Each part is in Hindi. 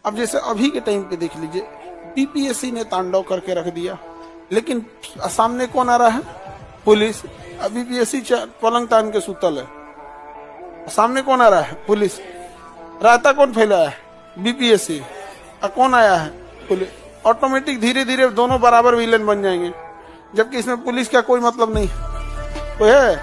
अब जैसे अभी के टाइम पे देख लीजिए, बीपीएससी ने तांडव करके रख दिया, लेकिन सामने कौन आ रहा है? पुलिस। बीपीएससी पलंग तान के सुतल है, सामने कौन आ रहा है? पुलिस। रायता कौन फैलाया है? बीपीएससी। कौन आया है? पुलिस। ऑटोमेटिक धीरे धीरे दोनों बराबर विलेन बन जाएंगे, जबकि इसमें पुलिस का कोई मतलब नहीं है,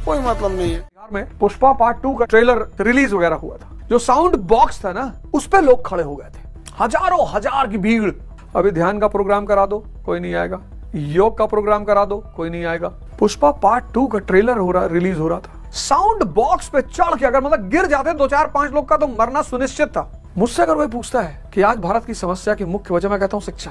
कोई मतलब नहीं है। बिहार में पुष्पा पार्ट 2 का ट्रेलर रिलीज वगैरह हुआ था, जो साउंड बॉक्स था ना, उस पे लोग खड़े हो गए थे, हजारों हजार की भीड़। अभी ध्यान का प्रोग्राम करा दो, कोई नहीं आएगा। योग का प्रोग्राम करा दो, कोई नहीं आएगा। पुष्पा पार्ट 2 का ट्रेलर रिलीज हो रहा था, साउंड बॉक्स पे चढ़ के अगर मतलब गिर जाते 2-4-5 लोग का तो मरना सुनिश्चित था। मुझसे अगर कोई पूछता है कि आज भारत की समस्या की मुख्य वजह, मैं कहता हूं शिक्षा।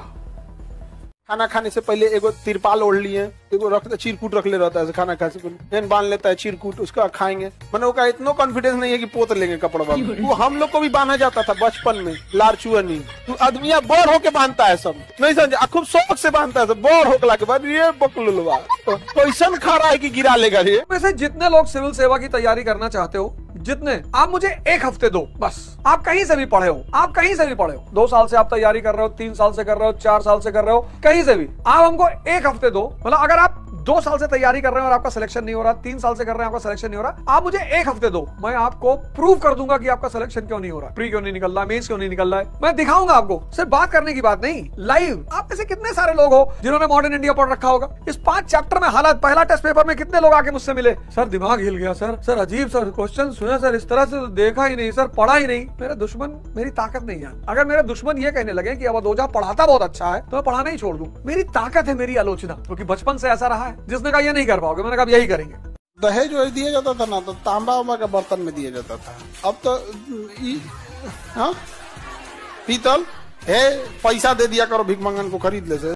खाना खाने से पहले एगो तिरपाल ओढ़ लिए, एगो रखते चिरकुट रख ले रहता है, खाना खाने से पहले बांध लेता है चिरकुट, उसका खाएंगे। मैंने उसका इतना कॉन्फिडेंस नहीं है कि पोत लेंगे कपड़ा। वो हम लोग को भी बांधा जाता था बचपन में, लारचुअनी। तो आदमिया बोर होके बांधता है सब, नहीं समझे, खूब शौक से बांधता है सब। बोर होकला के बाद ये बकलुलवा कैसन खा रहा है कि गिरा लेगा ये। वैसे जितने लोग सिविल सेवा की तैयारी करना चाहते हो, जितने, आप मुझे 1 हफ्ते दो बस। आप कहीं से भी पढ़े हो, आप कहीं से भी पढ़े हो, 2 साल से आप तैयारी कर रहे हो, 3 साल से कर रहे हो, 4 साल से कर रहे हो, कहीं से भी आप हमको 1 हफ्ते दो। मतलब अगर आप 2 साल से तैयारी कर रहे हो और आपका सिलेक्शन नहीं हो रहा, 3 साल से कर रहे हैं आपका सिलेक्शन नहीं हो रहा, आप मुझे 1 हफ्ते दो, मैं आपको प्रूव कर दूंगा कि आपका सिलेक्शन क्यों नहीं हो रहा, प्री क्यों नहीं निकल रहा, मेंस क्यों नहीं निकल रहा है। मैं दिखाऊंगा आपको, सिर्फ बात करने की बात नहीं, लाइव। आप ऐसे कितने सारे लोग हो जिन्होंने मॉडर्न इंडिया पढ़ रखा होगा। इस 5 चैप्टर में हालात, पहला टेस्ट पेपर में कितने लोग आके मुझसे मिले, सर दिमाग हिल गया, सर अजीब सर क्वेश्चन सुना, सर इस तरह से तो देखा ही नहीं, सर पढ़ा ही नहीं। मेरा दुश्मन मेरी ताकत नहीं है। अगर मेरे दुश्मन ये कहने लगे कि अब अदोजा पढ़ाता बहुत अच्छा है, तो मैं पढ़ाना ही छोड़ दूं। मेरी ताकत है मेरी आलोचना, क्योंकि बचपन से ऐसा रहा है। जिसने कहा ये नहीं कर पाओगे, मैंने कहा यही करेंगे। दहेज जो दिया जाता था ना, तो तांबा वांबा का बर्तन में दिया जाता था। अब तो पीतल है, पैसा दे दिया करो भिखमंगन को, खरीद ले।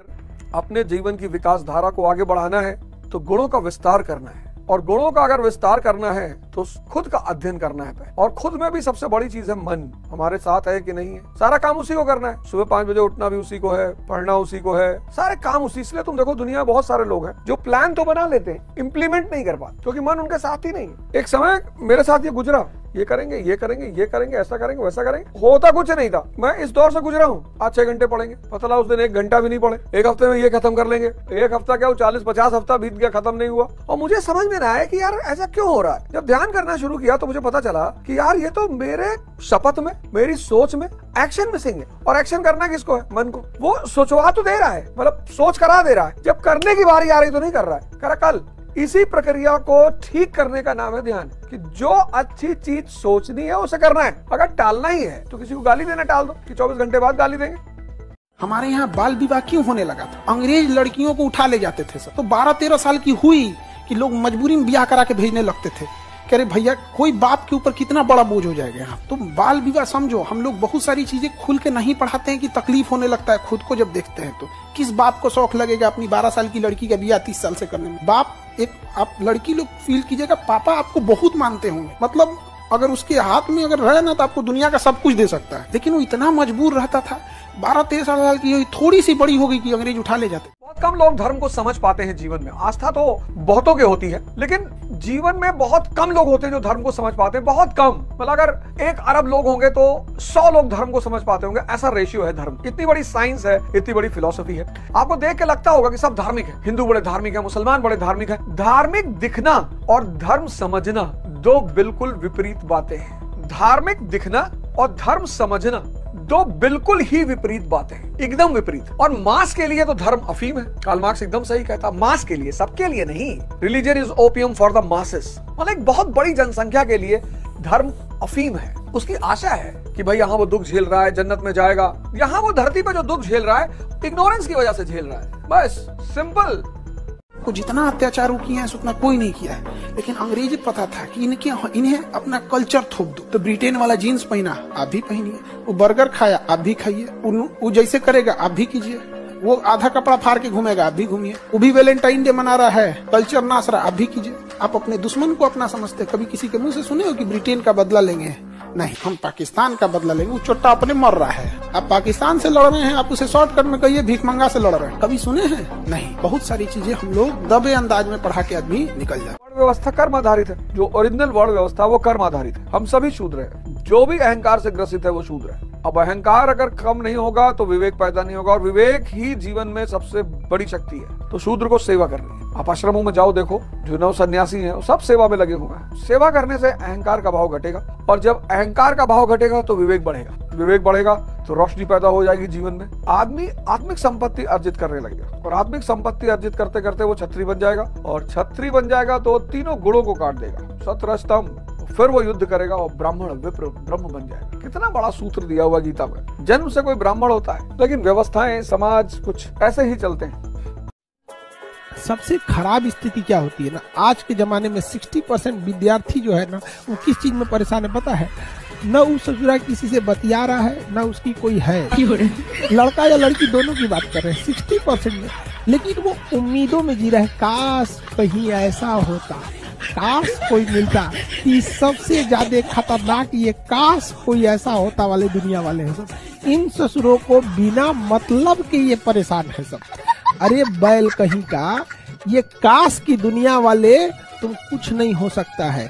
अपने जीवन की विकास धारा को आगे बढ़ाना है तो गुणों का विस्तार करना है, और गुणों का अगर विस्तार करना है तो खुद का अध्ययन करना है। और खुद में भी सबसे बड़ी चीज है मन, हमारे साथ है कि नहीं है। सारा काम उसी को करना है, सुबह 5 बजे उठना भी उसी को है, पढ़ना उसी को है, सारे काम उसी। इसलिए तुम देखो दुनिया में बहुत सारे लोग हैं जो प्लान तो बना लेते हैं, इंप्लीमेंट नहीं कर पाते, क्योंकि मन उनके साथ ही नहीं। एक समय मेरे साथ ये गुजरा, ये करेंगे, ये करेंगे, ये करेंगे, ऐसा करेंगे, वैसा करेंगे, होता कुछ नहीं था। मैं इस दौर से गुजरा हूँ। आज 6 घंटे पढ़ेंगे, पता लगा उस दिन 1 घंटा भी नहीं पढ़े। 1 हफ्ते में ये खत्म कर लेंगे। 1 हफ्ता क्या, 40-50 हफ्ता बीत गया, खत्म नहीं हुआ। और मुझे समझ में ना आया कि यार ऐसा क्यों हो रहा है। जब ध्यान करना शुरू किया तो मुझे पता चला कि यार ये तो मेरे शपथ में, मेरी सोच में एक्शन मिसिंग है। और एक्शन करना किसको है? मन को। वो सोचवा तो दे रहा है, मतलब सोच करा दे रहा है, जब करने की बारी आ रही तो नहीं कर रहा है। करा कल। इसी प्रक्रिया को ठीक करने का नाम है ध्यान, कि जो अच्छी चीज सोचनी है उसे करना है। अगर टालना ही है तो किसी को गाली देना टाल दो, कि 24 घंटे बाद गाली देंगे। हमारे यहाँ बाल विवाह क्यों होने लगा था? अंग्रेज लड़कियों को उठा ले जाते थे सब, तो 12-13 साल की हुई कि लोग मजबूरी में ब्याह करा के भेजने लगते थे। कह रहे भैया कोई बाप के ऊपर कितना बड़ा बोझ हो जाएगा यहाँ। तो बाल विवाह समझो, हम लोग बहुत सारी चीजें खुल के नहीं पढ़ाते हैं कि तकलीफ होने लगता है खुद को जब देखते हैं। तो किस बाप को शौक लगेगा अपनी 12 साल की लड़की का ब्याह 30 साल से करने में? बाप एक, आप लड़की लोग फील कीजिएगा, पापा आपको बहुत मानते होंगे, मतलब अगर उसके हाथ में अगर रहे ना तो आपको दुनिया का सब कुछ दे सकता है। लेकिन वो इतना मजबूर रहता था, 12-13 साल की थोड़ी सी बड़ी हो गई कि अंग्रेज उठा ले जाते। बहुत कम लोग धर्म को समझ पाते हैं जीवन में। आस्था तो बहुतों के होती है, लेकिन जीवन में बहुत कम लोग होते हैं जो धर्म को समझ पाते हैं। बहुत कम, मतलब अगर 1 अरब लोग होंगे तो 100 लोग धर्म को समझ पाते होंगे। ऐसा रेशियो है धर्म। इतनी बड़ी साइंस है, इतनी बड़ी फिलॉसफी है। आपको देख के लगता होगा कि सब धार्मिक है, हिंदू बड़े धार्मिक है, मुसलमान बड़े धार्मिक है। धार्मिक दिखना और धर्म समझना 2 बिल्कुल विपरीत बातें हैं। धार्मिक दिखना और धर्म समझना 2 बिल्कुल ही विपरीत बातें हैं, एकदम विपरीत। और मास के लिए तो धर्म अफीम है। कार्ल मार्क्स एकदम सही कहता, मास के लिए, सबके लिए नहीं। Religion is opium for the masses. मतलब एक बहुत बड़ी जनसंख्या के लिए धर्म अफीम है। उसकी आशा है कि भाई यहाँ वो दुख झेल रहा है, जन्नत में जाएगा। यहाँ वो धरती पे जो दुख झेल रहा है, इग्नोरेंस की वजह से झेल रहा है, बस सिंपल। को जितना अत्याचार किया है उतना कोई नहीं किया है। लेकिन अंग्रेजी पता था कि इन्हें अपना कल्चर थोप दो। तो ब्रिटेन वाला जीन्स पहना, आप भी पहनिए। वो बर्गर खाया, आप भी खाइए। वो जैसे करेगा आप भी कीजिए। वो आधा कपड़ा फाड़ के घूमेगा, आप भी घूमिए। वो भी वैलेंटाइन डे मना रहा है, कल्चर नाच रहा, आप भी कीजिए। आप अपने दुश्मन को अपना समझते। कभी किसी के मुंह से सुने हो कि ब्रिटेन का बदला लेंगे? नहीं, हम पाकिस्तान का बदला लेंगे। वो चोट्टा अपने मर रहा है, आप पाकिस्तान से लड़ रहे हैं, आप उसे शॉर्टकट में कहिए भीखमंगा से लड़ रहे हैं। कभी सुने हैं? नहीं। बहुत सारी चीजें हम लोग दबे अंदाज में पढ़ा के आदमी निकल जाए। वर्ण व्यवस्था कर्म आधारित है। जो ओरिजिनल वर्ण व्यवस्था वो कर्म आधारित है। हम सभी शूद्र हैं। जो भी अहंकार से ग्रसित है वो शूद्र है। अब अहंकार अगर कम नहीं होगा तो विवेक पैदा नहीं होगा, और विवेक ही जीवन में सबसे बड़ी शक्ति है। तो शूद्र को सेवा करनी है। आप आश्रमों में जाओ, देखो जो नव सन्यासी हैं वो सब सेवा में लगे हुए हैं। सेवा करने से अहंकार का भाव घटेगा, और जब अहंकार का भाव घटेगा तो विवेक बढ़ेगा। विवेक बढ़ेगा तो रोशनी पैदा हो जाएगी जीवन में। आदमी आत्मिक संपत्ति अर्जित करने लगेगा, और आत्मिक संपत्ति अर्जित करते करते वो छत्री बन जाएगा, और छत्री बन जाएगा तो तीनों गुणों को काट देगा, सत्र स्तंभ। फिर वो युद्ध करेगा और ब्राह्मण विप्र ब्रह्म बन जाएगा। कितना बड़ा सूत्र दिया हुआ गीता में। जन्म से कोई ब्राह्मण होता है, लेकिन व्यवस्थाएं समाज कुछ ऐसे ही चलते हैं। सबसे खराब स्थिति क्या होती है ना, आज के जमाने में 60% विद्यार्थी जो है ना, वो किस चीज में परेशान है पता है? न वो ससुरा किसी से बतिया रहा है, न उसकी कोई है, लड़का या लड़की दोनों की बात कर रहे हैं 60% में, लेकिन वो उम्मीदों में जी रहे, काश कहीं ऐसा होता, काश कोई मिलता। कि सबसे ज्यादा खतरनाक ये काश कोई ऐसा होता वाले दुनिया वाले हैं सब। इन ससुरों को बिना मतलब के ये परेशान है सब। अरे बैल कहीं का, ये काश की दुनिया वाले, तुम कुछ नहीं हो सकता है।